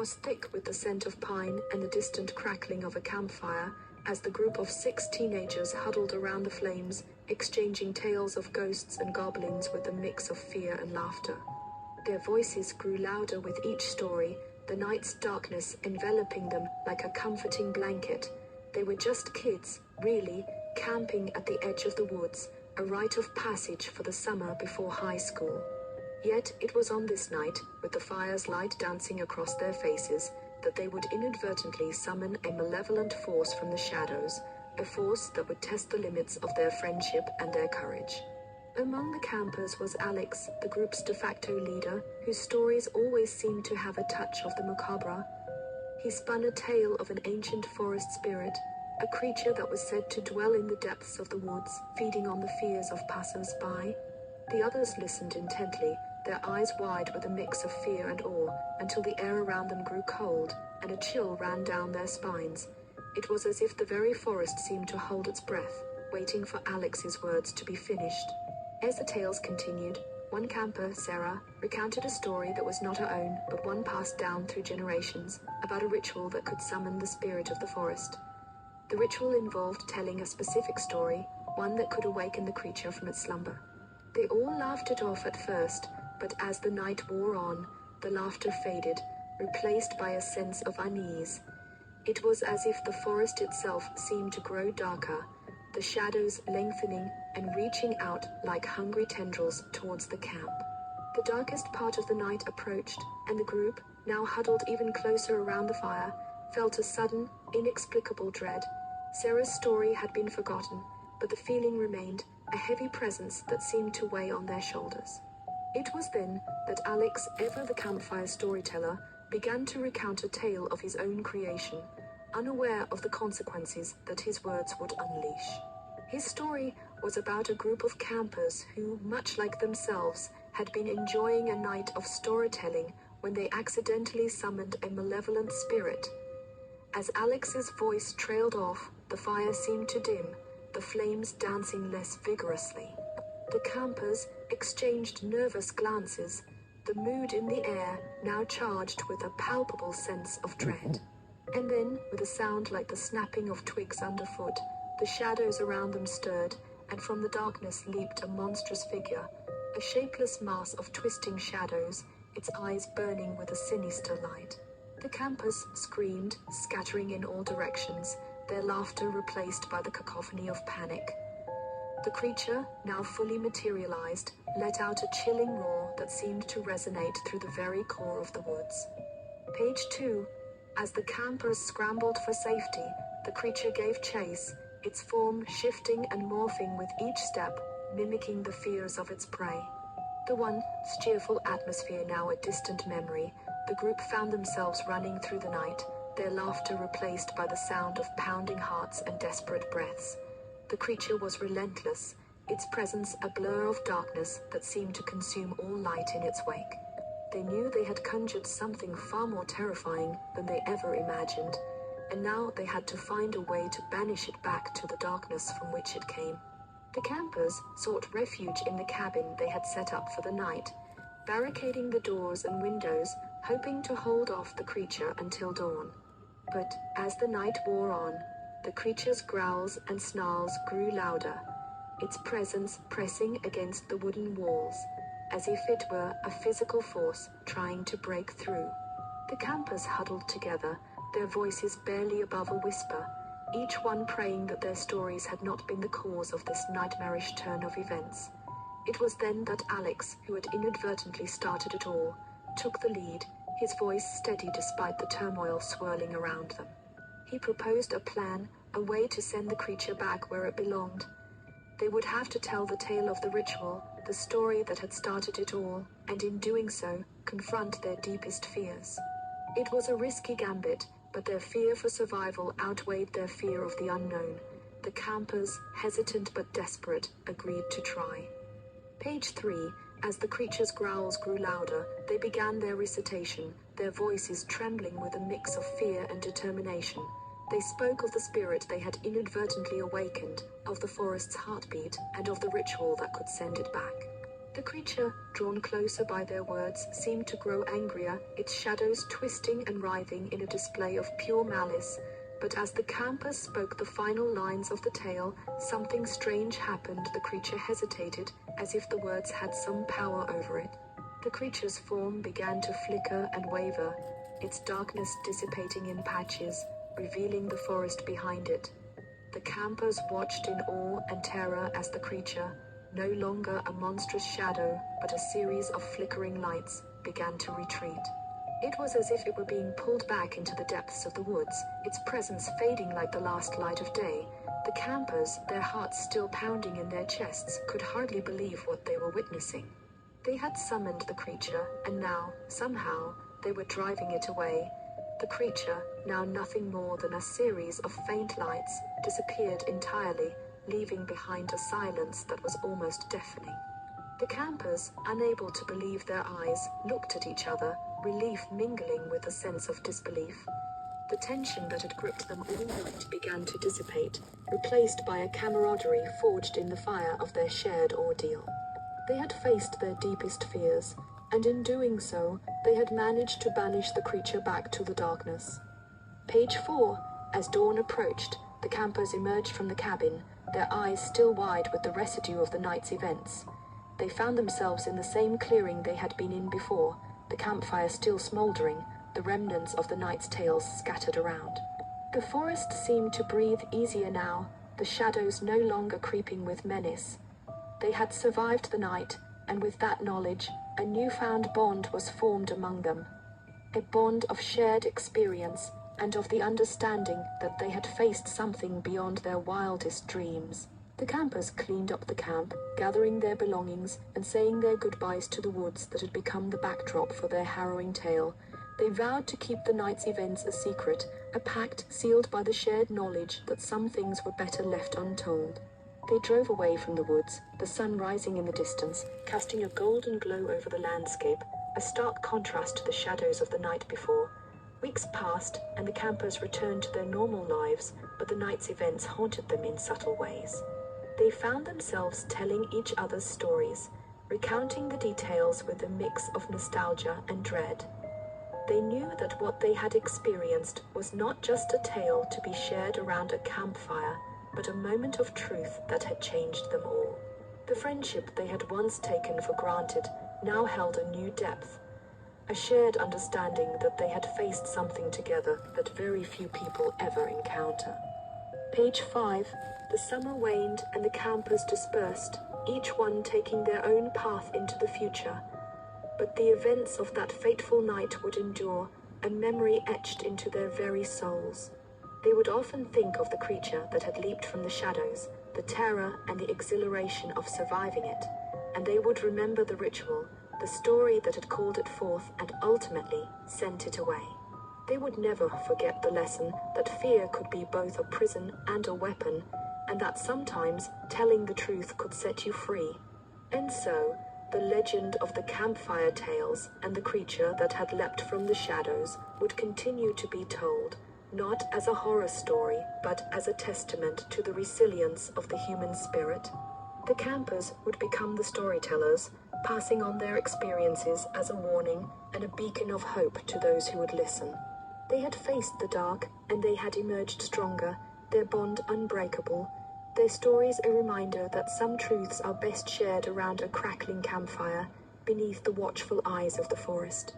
was thick with the scent of pine and the distant crackling of a campfire, as the group of 6 teenagers huddled around the flames, exchanging tales of ghosts and goblins with a mix of fear and laughter. Their voices grew louder with each story, the night's darkness enveloping them like a comforting blanket. They were just kids, really, camping at the edge of the woods, a rite of passage for the summer before high school. Yet it was on this night, with the fire's light dancing across their faces, that they would inadvertently summon a malevolent force from the shadows, a force that would test the limits of their friendship and their courage. Among the campers was Alex, the group's de facto leader, whose stories always seemed to have a touch of the macabre. He spun a tale of an ancient forest spirit, a creature that was said to dwell in the depths of the woods, feeding on the fears of passers-by. The others listened intently, their eyes wide with a mix of fear and awe, until the air around them grew cold, and a chill ran down their spines. It was as if the very forest seemed to hold its breath, waiting for Alex's words to be finished. As the tales continued, one camper, Sarah, recounted a story that was not her own, but one passed down through generations, about a ritual that could summon the spirit of the forest. The ritual involved telling a specific story, one that could awaken the creature from its slumber. They all laughed it off at first, but as the night wore on, the laughter faded, replaced by a sense of unease. It was as if the forest itself seemed to grow darker, the shadows lengthening and reaching out like hungry tendrils towards the camp. The darkest part of the night approached, and the group, now huddled even closer around the fire, felt a sudden, inexplicable dread. Sarah's story had been forgotten, but the feeling remained, a heavy presence that seemed to weigh on their shoulders. It was then that Alex, ever the campfire storyteller, began to recount a tale of his own creation, unaware of the consequences that his words would unleash. His story was about a group of campers who, much like themselves, had been enjoying a night of storytelling when they accidentally summoned a malevolent spirit. As Alex's voice trailed off, the fire seemed to dim, the flames dancing less vigorously. The campers exchanged nervous glances, the mood in the air now charged with a palpable sense of dread. And then, with a sound like the snapping of twigs underfoot, the shadows around them stirred, and from the darkness leaped a monstrous figure, a shapeless mass of twisting shadows, its eyes burning with a sinister light. The campers screamed, scattering in all directions, their laughter replaced by the cacophony of panic. The creature, now fully materialized, let out a chilling roar that seemed to resonate through the very core of the woods. Page 2. As the campers scrambled for safety, the creature gave chase, its form shifting and morphing with each step, mimicking the fears of its prey. The once cheerful atmosphere now a distant memory, the group found themselves running through the night, their laughter replaced by the sound of pounding hearts and desperate breaths. The creature was relentless, its presence a blur of darkness that seemed to consume all light in its wake. They knew they had conjured something far more terrifying than they ever imagined, and now they had to find a way to banish it back to the darkness from which it came. The campers sought refuge in the cabin they had set up for the night, barricading the doors and windows, hoping to hold off the creature until dawn. But as the night wore on, the creature's growls and snarls grew louder, its presence pressing against the wooden walls, as if it were a physical force trying to break through. The campers huddled together, their voices barely above a whisper, each one praying that their stories had not been the cause of this nightmarish turn of events. It was then that Alex, who had inadvertently started it all, took the lead, his voice steady despite the turmoil swirling around them. He proposed a plan, a way to send the creature back where it belonged. They would have to tell the tale of the ritual, the story that had started it all, and in doing so, confront their deepest fears. It was a risky gambit, but their fear for survival outweighed their fear of the unknown. The campers, hesitant but desperate, agreed to try. Page 3. As the creature's growls grew louder, they began their recitation, their voices trembling with a mix of fear and determination. They spoke of the spirit they had inadvertently awakened, of the forest's heartbeat, and of the ritual that could send it back. The creature, drawn closer by their words, seemed to grow angrier, its shadows twisting and writhing in a display of pure malice. But as the campers spoke the final lines of the tale, something strange happened. The creature hesitated, as if the words had some power over it. The creature's form began to flicker and waver, its darkness dissipating in patches, revealing the forest behind it. The campers watched in awe and terror as the creature, no longer a monstrous shadow, but a series of flickering lights, began to retreat. It was as if it were being pulled back into the depths of the woods, its presence fading like the last light of day. The campers, their hearts still pounding in their chests, could hardly believe what they were witnessing. They had summoned the creature, and now, somehow, they were driving it away. The creature, now nothing more than a series of faint lights, disappeared entirely, leaving behind a silence that was almost deafening. The campers, unable to believe their eyes, looked at each other, relief mingling with a sense of disbelief. The tension that had gripped them all night began to dissipate, replaced by a camaraderie forged in the fire of their shared ordeal. They had faced their deepest fears, and in doing so, they had managed to banish the creature back to the darkness. Page 4. As dawn approached, the campers emerged from the cabin, their eyes still wide with the residue of the night's events. They found themselves in the same clearing they had been in before, the campfire still smoldering, the remnants of the night's tales scattered around. The forest seemed to breathe easier now, the shadows no longer creeping with menace. They had survived the night, and with that knowledge, a newfound bond was formed among them. A bond of shared experience, and of the understanding that they had faced something beyond their wildest dreams. The campers cleaned up the camp, gathering their belongings and saying their goodbyes to the woods that had become the backdrop for their harrowing tale. They vowed to keep the night's events a secret, a pact sealed by the shared knowledge that some things were better left untold. They drove away from the woods, the sun rising in the distance, casting a golden glow over the landscape, a stark contrast to the shadows of the night before. Weeks passed, and the campers returned to their normal lives, but the night's events haunted them in subtle ways. They found themselves telling each other's stories, recounting the details with a mix of nostalgia and dread. They knew that what they had experienced was not just a tale to be shared around a campfire, but a moment of truth that had changed them all. The friendship they had once taken for granted now held a new depth, a shared understanding that they had faced something together that very few people ever encounter. Page 5. The summer waned and the campers dispersed, each one taking their own path into the future. But the events of that fateful night would endure, a memory etched into their very souls. They would often think of the creature that had leaped from the shadows, the terror and the exhilaration of surviving it, and they would remember the ritual, the story that had called it forth and ultimately sent it away. They would never forget the lesson that fear could be both a prison and a weapon, and that sometimes telling the truth could set you free. And so, the legend of the campfire tales and the creature that had leapt from the shadows would continue to be told, not as a horror story, but as a testament to the resilience of the human spirit. The campers would become the storytellers, passing on their experiences as a warning and a beacon of hope to those who would listen. They had faced the dark, and they had emerged stronger, their bond unbreakable, their stories a reminder that some truths are best shared around a crackling campfire, beneath the watchful eyes of the forest.